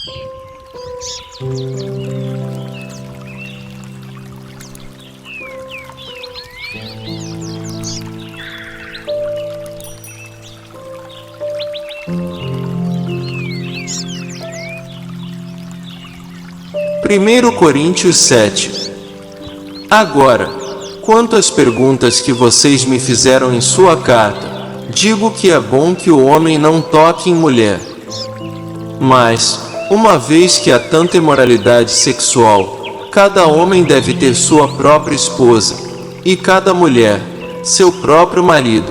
1 Coríntios 7. Agora, quanto às perguntas que vocês me fizeram em sua carta, digo que é bom que o homem não toque em mulher. Mas, uma vez que há tanta imoralidade sexual, cada homem deve ter sua própria esposa, e cada mulher, seu próprio marido.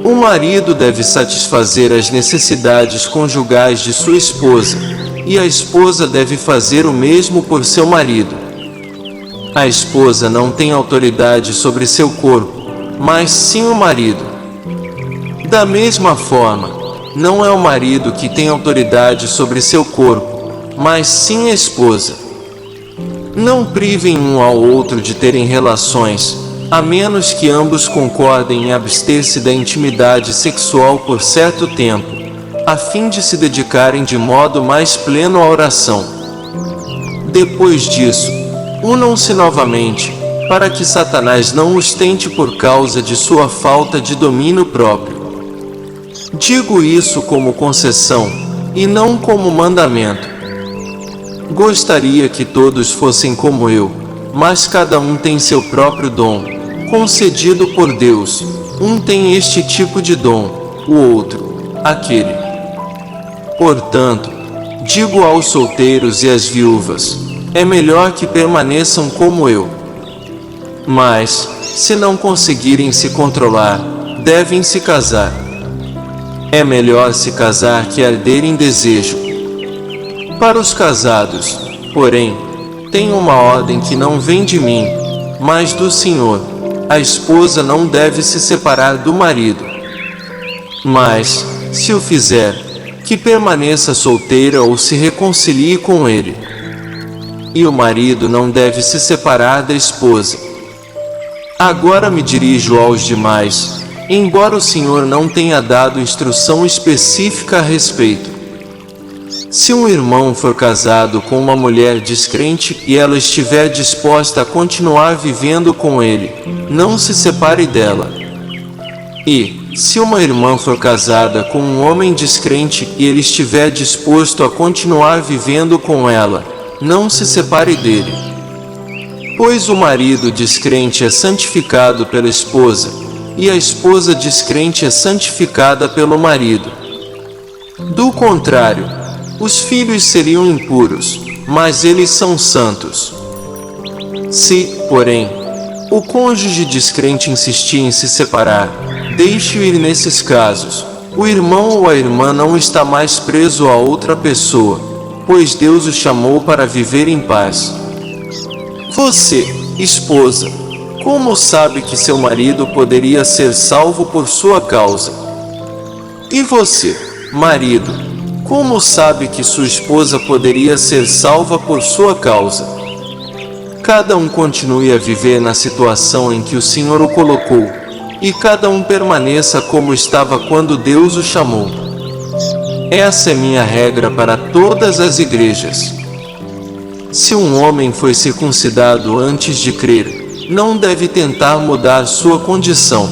O marido deve satisfazer as necessidades conjugais de sua esposa, e a esposa deve fazer o mesmo por seu marido. A esposa não tem autoridade sobre seu corpo, mas sim o marido. Da mesma forma, não é o marido que tem autoridade sobre seu corpo, mas sim a esposa. Não privem um ao outro de terem relações, a menos que ambos concordem em abster-se da intimidade sexual por certo tempo, a fim de se dedicarem de modo mais pleno à oração. Depois disso, unam-se novamente, para que Satanás não os tente por causa de sua falta de domínio próprio. Digo isso como concessão, e não como mandamento. Gostaria que todos fossem como eu, mas cada um tem seu próprio dom, concedido por Deus. Um tem este tipo de dom, o outro, aquele. Portanto, digo aos solteiros e às viúvas, é melhor que permaneçam como eu. Mas, se não conseguirem se controlar, devem se casar. É melhor se casar que arder em desejo. Para os casados, porém, tenho uma ordem que não vem de mim, mas do Senhor. A esposa não deve se separar do marido. Mas, se o fizer, que permaneça solteira ou se reconcilie com ele. E o marido não deve se separar da esposa. Agora me dirijo aos demais, embora o Senhor não tenha dado instrução específica a respeito. Se um irmão for casado com uma mulher descrente e ela estiver disposta a continuar vivendo com ele, não se separe dela. E, se uma irmã for casada com um homem descrente e ele estiver disposto a continuar vivendo com ela, não se separe dele. Pois o marido descrente é santificado pela esposa, e a esposa descrente é santificada pelo marido. Do contrário, os filhos seriam impuros, mas eles são santos. Se, porém, o cônjuge descrente insistir em se separar, deixe-o ir nesses casos. O irmão ou a irmã não está mais preso a outra pessoa, pois Deus o chamou para viver em paz. Você, esposa, como sabe que seu marido poderia ser salvo por sua causa? E você, marido, como sabe que sua esposa poderia ser salva por sua causa? Cada um continue a viver na situação em que o Senhor o colocou, e cada um permaneça como estava quando Deus o chamou. Essa é minha regra para todas as igrejas. Se um homem foi circuncidado antes de crer, não deve tentar mudar sua condição.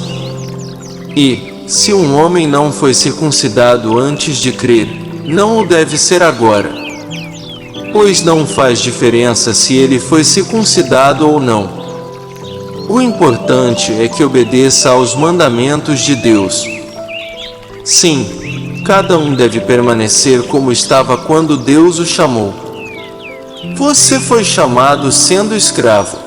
E, se um homem não foi circuncidado antes de crer, não o deve ser agora. Pois não faz diferença se ele foi circuncidado ou não. O importante é que obedeça aos mandamentos de Deus. Sim, cada um deve permanecer como estava quando Deus o chamou. Você foi chamado sendo escravo.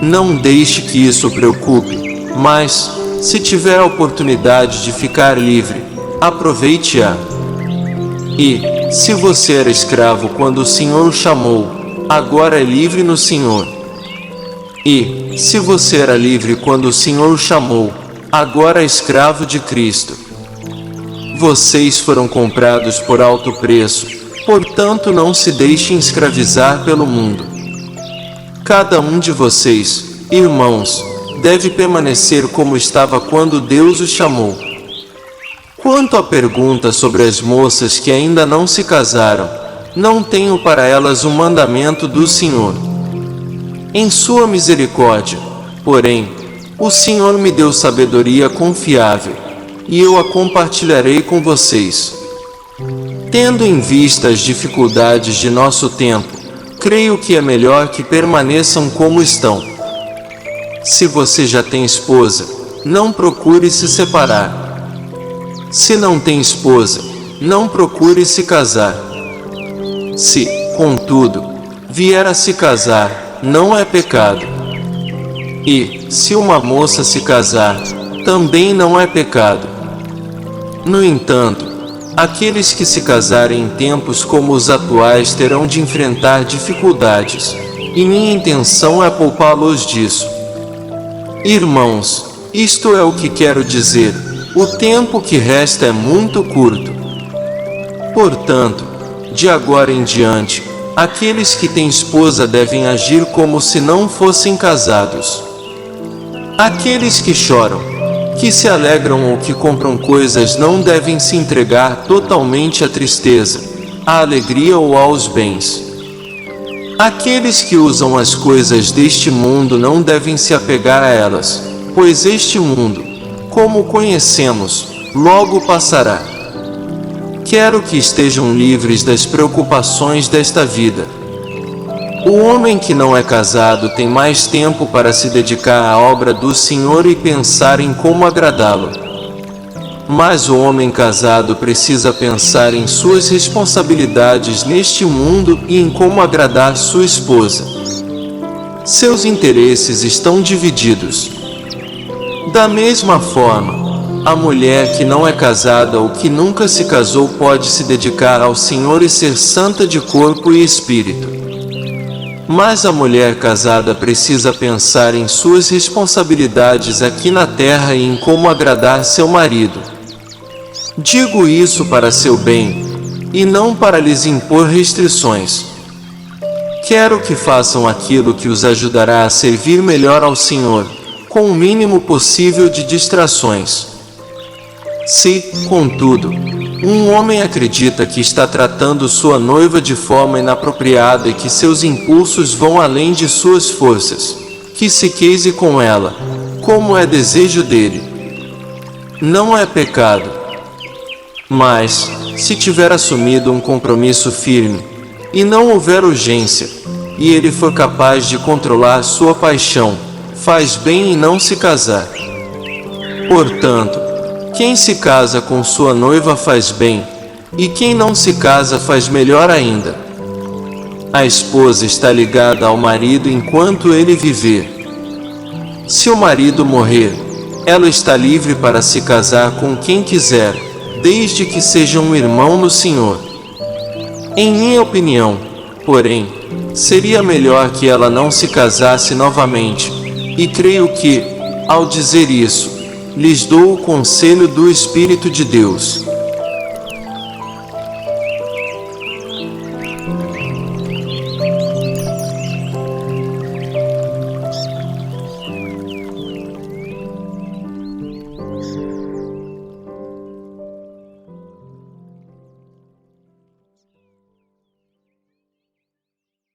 Não deixe que isso o preocupe, mas, se tiver a oportunidade de ficar livre, aproveite-a. E, se você era escravo quando o Senhor o chamou, agora é livre no Senhor. E, se você era livre quando o Senhor o chamou, agora é escravo de Cristo. Vocês foram comprados por alto preço, portanto não se deixem escravizar pelo mundo. Cada um de vocês, irmãos, deve permanecer como estava quando Deus o chamou. Quanto à pergunta sobre as moças que ainda não se casaram, não tenho para elas um mandamento do Senhor. Em sua misericórdia, porém, o Senhor me deu sabedoria confiável, e eu a compartilharei com vocês. Tendo em vista as dificuldades de nosso tempo, creio que é melhor que permaneçam como estão. Se você já tem esposa, não procure se separar. Se não tem esposa, não procure se casar. Se, contudo, vier a se casar, não é pecado. E, se uma moça se casar, também não é pecado. No entanto, aqueles que se casarem em tempos como os atuais terão de enfrentar dificuldades, e minha intenção é poupá-los disso. Irmãos, isto é o que quero dizer: o tempo que resta é muito curto. Portanto, de agora em diante, aqueles que têm esposa devem agir como se não fossem casados. Aqueles que choram, que se alegram ou que compram coisas não devem se entregar totalmente à tristeza, à alegria ou aos bens. Aqueles que usam as coisas deste mundo não devem se apegar a elas, pois este mundo, como o conhecemos, logo passará. Quero que estejam livres das preocupações desta vida. O homem que não é casado tem mais tempo para se dedicar à obra do Senhor e pensar em como agradá-lo. Mas o homem casado precisa pensar em suas responsabilidades neste mundo e em como agradar sua esposa. Seus interesses estão divididos. Da mesma forma, a mulher que não é casada ou que nunca se casou pode se dedicar ao Senhor e ser santa de corpo e espírito. Mas a mulher casada precisa pensar em suas responsabilidades aqui na terra e em como agradar seu marido. Digo isso para seu bem, e não para lhes impor restrições. Quero que façam aquilo que os ajudará a servir melhor ao Senhor, com o mínimo possível de distrações. Se, contudo, um homem acredita que está tratando sua noiva de forma inapropriada e que seus impulsos vão além de suas forças, que se case com ela, como é desejo dele. Não é pecado. Mas, se tiver assumido um compromisso firme, e não houver urgência, e ele for capaz de controlar sua paixão, faz bem em não se casar. Portanto, quem se casa com sua noiva faz bem, e quem não se casa faz melhor ainda. A esposa está ligada ao marido enquanto ele viver. Se o marido morrer, ela está livre para se casar com quem quiser, desde que seja um irmão no Senhor. Em minha opinião, porém, seria melhor que ela não se casasse novamente, e creio que, ao dizer isso, lhes dou o conselho do Espírito de Deus.